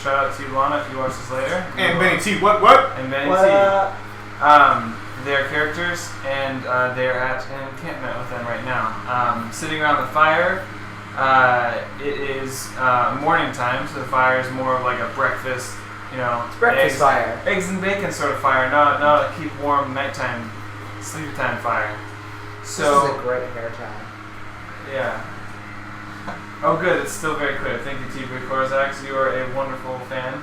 shout out to Iguana if you watch this later. And Benny T. What? And Benny What? T. They're characters, and they're at an encampment with them right now. Sitting around the fire. It is morning time, so the fire is more of like a breakfast, It's breakfast fire. Eggs and bacon sort of fire, not a keep warm nighttime, sleep time fire. So this is a great hair tie. Yeah. Oh, good. It's still very clear. Thank you, TV Korzax. You are a wonderful fan.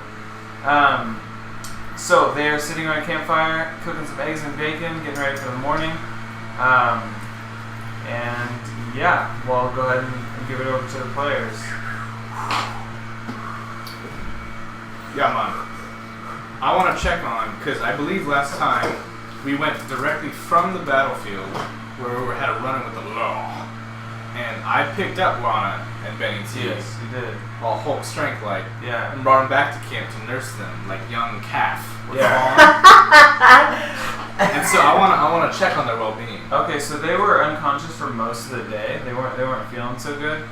So they are sitting around a campfire, cooking some eggs and bacon, getting ready for the morning. And yeah, we'll go ahead and give it over to the players. Yeah, man. I want to check on, because I believe last time we went directly from the battlefield where we had a run-in with the law. And I picked up Lana and Benny T. Yes, you did. All Hulk strength-like. Yeah. And brought them back to camp to nurse them like young calf. Yeah. And so I want to check on their well-being. Okay, so they were unconscious for most of the day. They weren't feeling so good,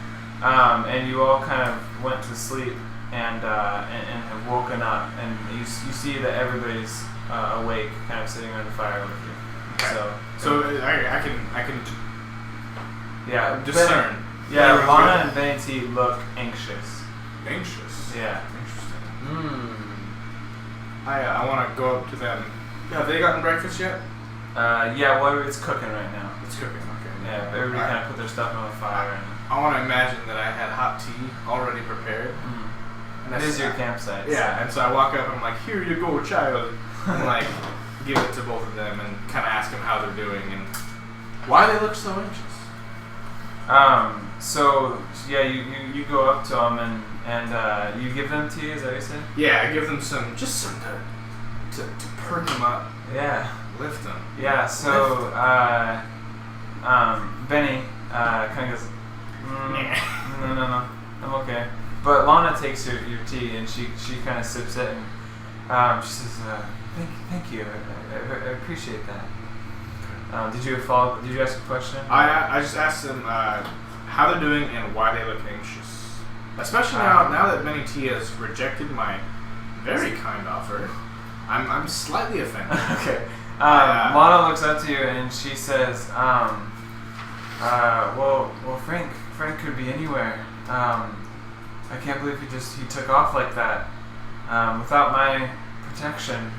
and you all kind of went to sleep and have woken up, and you see that everybody's awake, kind of sitting around the fire with you. Okay. So I can yeah discern. Yeah, Lana and Benny T look anxious. Anxious. Yeah. Interesting. I want to go up to them. Have they gotten breakfast yet? Yeah, well, it's cooking right now. It's cooking, okay. Yeah, everybody kind of put their stuff on the fire. I want to imagine that I had hot tea already prepared. And it is your campsite. Yeah, and so I walk up and I'm like, here you go, child. And like, give it to both of them and kind of ask them how they're doing and why they look so anxious. So yeah, you go up to them and you give them tea, is that what you said? Yeah, I give them some to perk them up. Yeah. Lift them. Yeah, so Benny kind of goes, no, I'm okay. But Lana takes your tea and she kind of sips it and she says, thank you, I appreciate that. Did you ask a question? I just asked them how they're doing and why they look anxious. Especially now that Benny T has rejected my very kind offer. I'm slightly offended. Okay. Lana looks up to you and she says, well, Frank could be anywhere. I can't believe he took off like that. Without my protection,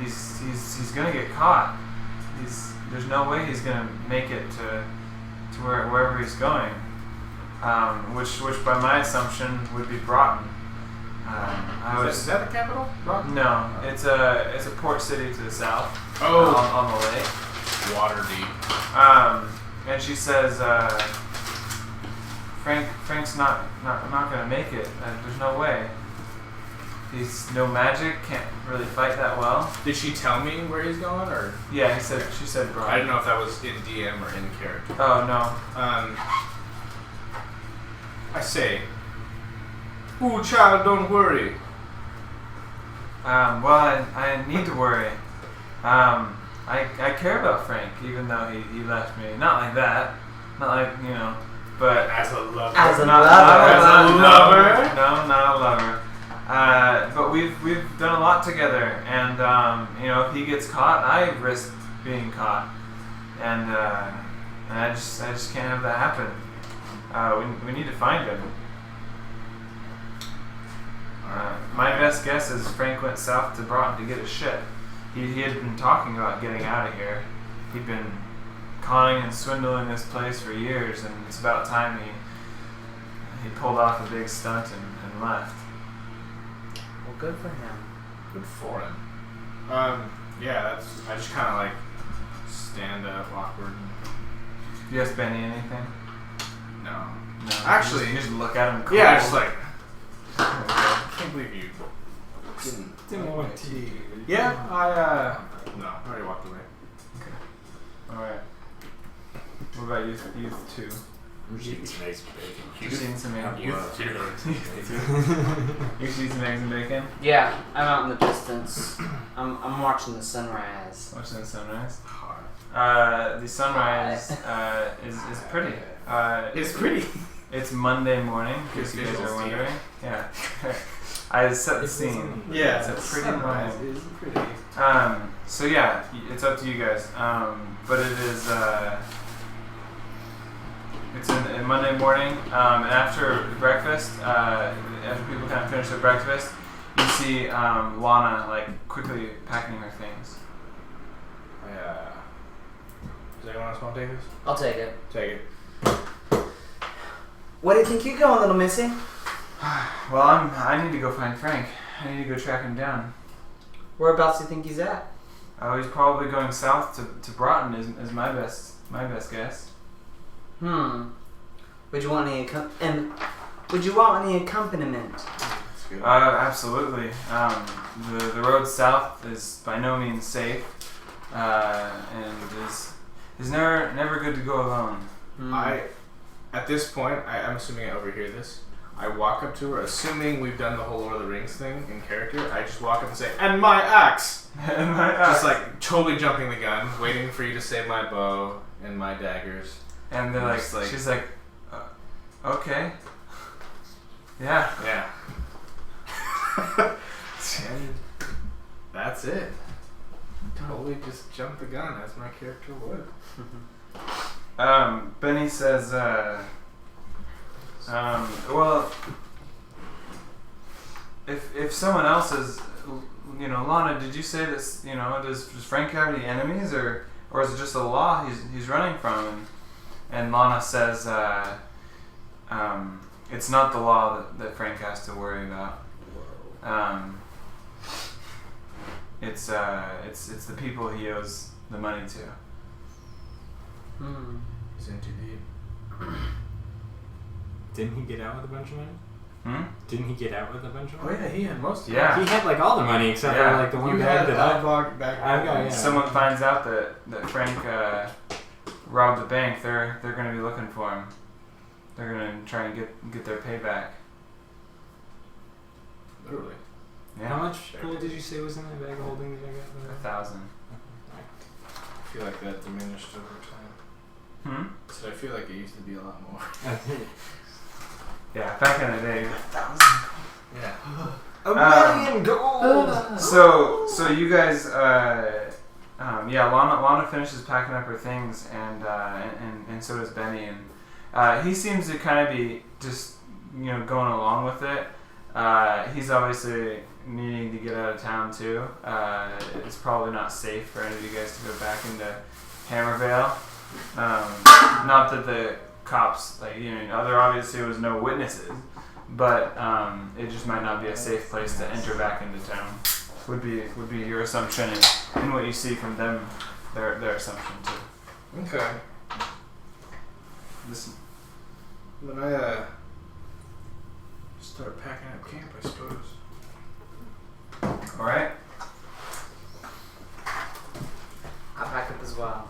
he's gonna get caught. There's no way he's gonna make it to wherever he's going. Which by my assumption would be Broughton. Is that the capital? Broughton? No, it's a port city to the south. Oh, on the lake. Waterdeep. And she says, Frank's not gonna make it. There's no way. He's no magic, can't really fight that well. Did she tell me where he's going, or? Yeah, she said Broughton. I didn't know if that was in DM or in character. Oh no. I say, ooh, child, don't worry. Well, I need to worry. I care about Frank, even though he left me. Not like that. Not like, but As a lover. As a not lover. No, not a lover. But we've done a lot together, and if he gets caught, I risk being caught, and I just can't have that happen. We need to find him. My best guess is Frank went south to Broughton to get his ship. He had been talking about getting out of here. He'd been conning and swindling this place for years, and it's about time he pulled off a big stunt and left. Well, good for him. Good for him. Yeah, I just kind of like stand up awkward. You ask Benny anything? No. Actually, you just look at him cold. Yeah, I just like, I can't believe you Didn't want tea. Yeah, no, I already walked away. Okay. Alright. What about youth 2? I'm just eating some eggs and bacon. Just eating some eggs. Youth 2. You just eat some eggs and bacon? Yeah, I'm out in the distance. I'm watching the sunrise. Watching the sunrise? Hot. The sunrise is pretty. It's pretty. It's Monday morning, in case you guys are wondering. Yeah. I set the scene. Yeah, it's a pretty morning. It is pretty. So yeah, it's up to you guys. But it is. It's in Monday morning, and after breakfast, after people kind of finish their breakfast, you see Lana like quickly packing her things. Yeah. Does anyone else want to take this? I'll take it. Take it. Where do you think you're going, little missy? Well, I need to go find Frank. I need to go track him down. Whereabouts do you think he's at? Oh, he's probably going south to Broughton. Is my best guess. Would you want any accompaniment? That's good. Absolutely. The road south is by no means safe, and is never good to go alone. At this point, I'm assuming I overhear this. I walk up to her, assuming we've done the whole Lord of the Rings thing in character. I just walk up and say, "And my axe!" And my axe. Just like totally jumping the gun, waiting for you to say my bow and my daggers. And they're like, she's like, okay. Yeah. Yeah. And that's it. Totally just jump the gun as my character would. Benny says, well, if someone else is, Lana, did you say this, does Frank have any enemies, or is it just a law he's running from? And Lana says, it's not the law that Frank has to worry about. It's the people he owes the money to. He's in too deep. Didn't he get out with a bunch of money? Didn't he get out with a bunch of Oh money? yeah, he had most of it. Yeah. He had like all the money except for like the one You bag had that I back. I've got, yeah. Someone finds out that Frank robbed the bank, they're going to be looking for him. They're going to try and get their payback. Literally. Yeah. How much gold did you say was in that bag of holding that I got? 1,000. I feel like that diminished over time. So I feel like it used to be a lot more. Yeah, back in the day, 1,000. Yeah. $1 million gold! So you guys, Lana finishes packing up her things, and so does Benny, and he seems to kind of be just going along with it. He's obviously needing to get out of town too. It's probably not safe for any of you guys to go back into Hammervale. Not that the cops, there obviously was no witnesses, but it just might not be a safe place to enter back into town. Would be your assumption, and what you see from them, their assumption too. Okay. Listen. Then I start packing up camp, I suppose. All right. I'll pack up as well.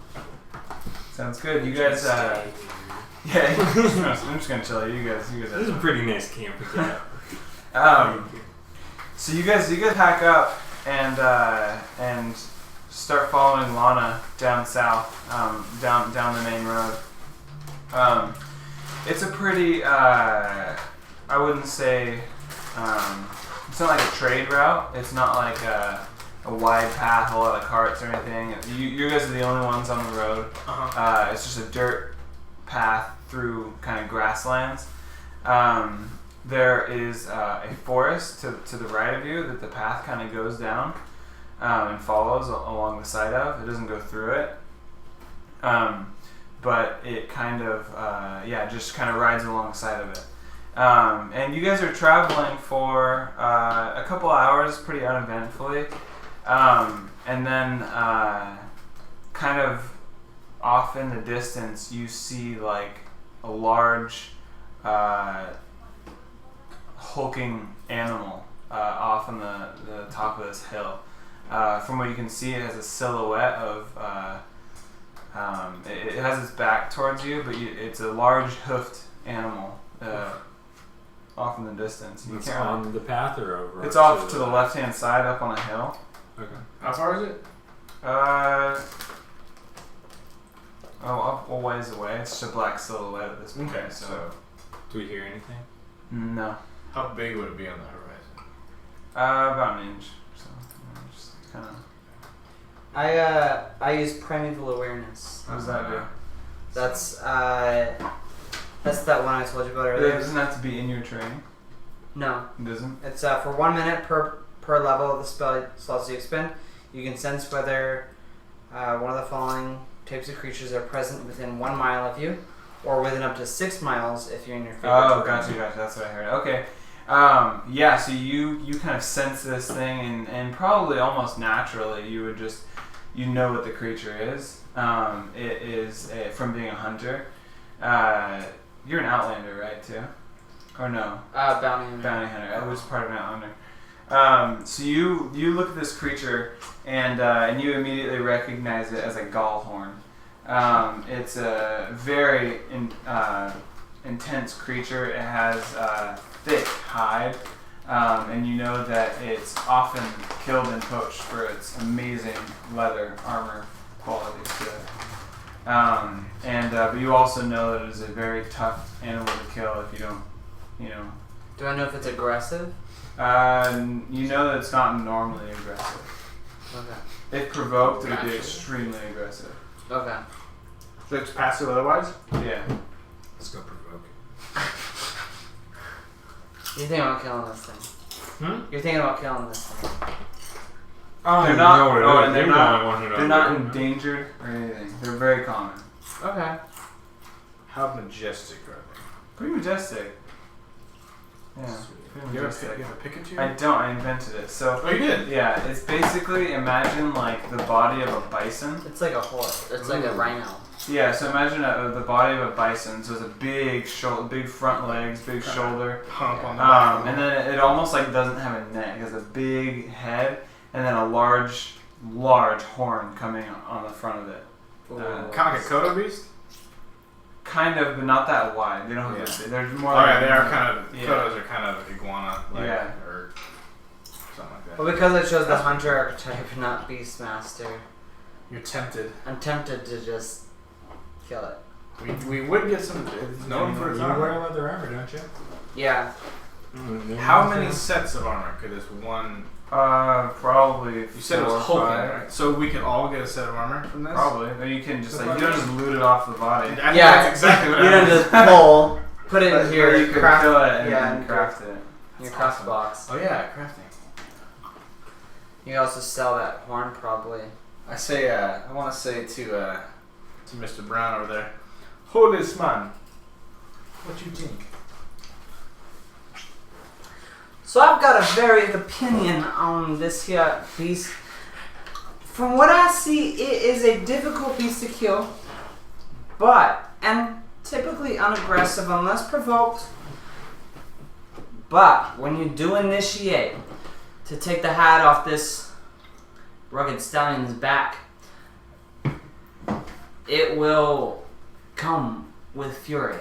Sounds good. You guys. Yeah. I'm just gonna chill. You guys. This is a pretty nice camp to get. So you guys pack up and start following Lana down south, down the main road. It's a pretty, I wouldn't say, it's not like a trade route. It's not like a wide path, a lot of carts or anything. You guys are the only ones on the road. It's just a dirt path through kind of grasslands. There is a forest to the right of you that the path kind of goes down and follows along the side of. It doesn't go through it. But it kind of, just kind of rides alongside of it. And you guys are traveling for a couple hours pretty uneventfully. And then kind of off in the distance, you see like a large hulking animal off on the top of this hill. From what you can see, it has a silhouette of it has its back towards you, but it's a large hoofed animal off in the distance. It's on the path or over? It's off to the left hand side up on a hill. Okay. How far is it? Up a ways away. It's just a black silhouette at this point. Okay, so Do we hear anything? No. How big would it be on the horizon? About an inch. So just kind of. I use primeval awareness. What does that do? That's that one I told you about It earlier. doesn't have to be in your training. No, It doesn't. it's for 1 minute per level of the spell slots you expend. You can sense whether one of the following types of creatures are present within 1 mile of you, or within up to 6 miles if you're in your favorite. Oh, terrain. gotcha. That's what I heard. Okay. Yeah, so you kind of sense this thing, and probably almost naturally you would just, you know what the creature is. It is, from being a hunter. You're an outlander, right, too? Or no? Bounty hunter. Bounty hunter. I was part of an outlander. So you look at this creature, and you immediately recognize it as a gallhorn. It's a very intense creature. It has thick hide, and you know that it's often killed and poached for its amazing leather armor qualities to it. But you also know that it is a very tough animal to kill if you don't, Do I know if it's aggressive? you know that it's not normally aggressive. Okay. If provoked, it would be extremely aggressive. Okay. So it's passive otherwise? Yeah. Let's go provoke. You think about killing this thing? You're thinking about killing this thing? They're not. And They're not endangered or anything. They're very common. Okay. How majestic are they? Pretty majestic. Yeah. Sweet. Pretty You have majestic. a Pikachu? I don't. I invented it. So. Oh, you did? Yeah. It's basically, imagine like the body of a bison. It's like a horse. It's like a rhino. Yeah. So imagine the body of a bison. So it's a big shoulder, big front legs, big shoulder. Hump on the back. And then it almost like doesn't have a neck. It has a big head and then a large horn coming on the front of it. Kind of like a Kodo beast? Kind of, but not that wide. They don't have they're more Oh, like... yeah, they are kind of... Yeah. Kodos are kind of iguana, Yeah. or something like that. Well, because it shows the hunter archetype, not beastmaster, You're tempted. I'm tempted to just kill it. We would get some... It's known for its You wear armor. leather armor, don't you? Yeah. How many sets of armor could this one... Probably You said it 4 was or hulking, 5. right? So we can all get a set of armor from this? Probably. Or you can just you don't just loot it off the body. I think Yeah. that's exactly what You don't happens. just pull, put it But in here, you could craft, kill it and yeah, then and craft it. your craft box. Oh yeah, crafting. You can also sell that horn probably. I say, I want to say to Mr. Brown over there, hold this man. What you think? So I've got a varied opinion on this here beast. From what I see, it is a difficult beast to kill, and typically unaggressive unless provoked. But when you do initiate to take the hide off this rugged stallion's back, it will come with fury.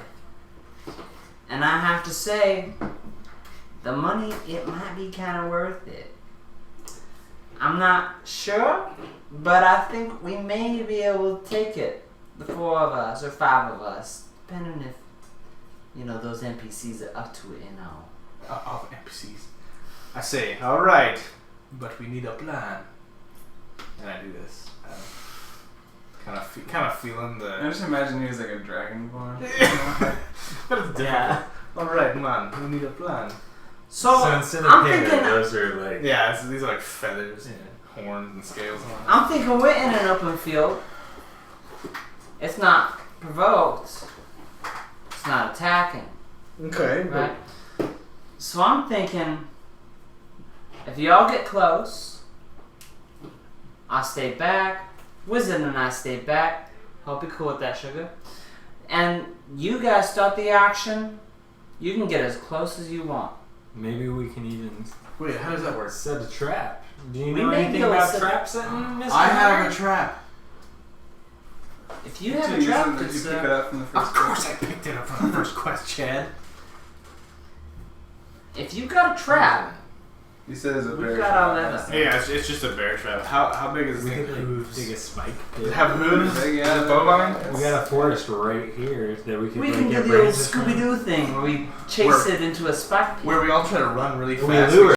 And I have to say, the money, it might be kind of worth it. I'm not sure, but I think we may be able to take it. The 4 of us, or 5 of us, depending if, those NPCs are up to it, Of NPCs. I say, alright, but we need a plan. And I do this. Kind of feeling the... I just imagine he was like a dragonborn. But it's different. Yeah. Alright, man, we need a plan. So instead of I'm hair, thinking, those are like... Yeah, these are like feathers, horns, and scales. I'm thinking we're in an open field. It's not provoked. It's not attacking. Okay, Right? So I'm thinking, if y'all get close, I stay back, Wizard and I stay back, hope you're cool with that, sugar, and you guys start the action, you can get as close as you want. Maybe we can even Wait, how does that work? set a trap. Do you We know may anything be able to about set- trap setting, Mr. I have Hunter? a trap. If you have a trap, Did you it's, pick it up from the Of first course I picked it up from the first quest, Chad. if you got a trap, You said it's a bear We've got trap. all leather. Yeah, it's just a bear trap. How big is this We thing? could dig a spike Does pit. it have hooves? Yeah, Is it bovine? We got a forest right here that we could We like, can do get the old branches from. Scooby Doo thing where we chase Where- it into a spike pit. Where we all try to run really We fast. lure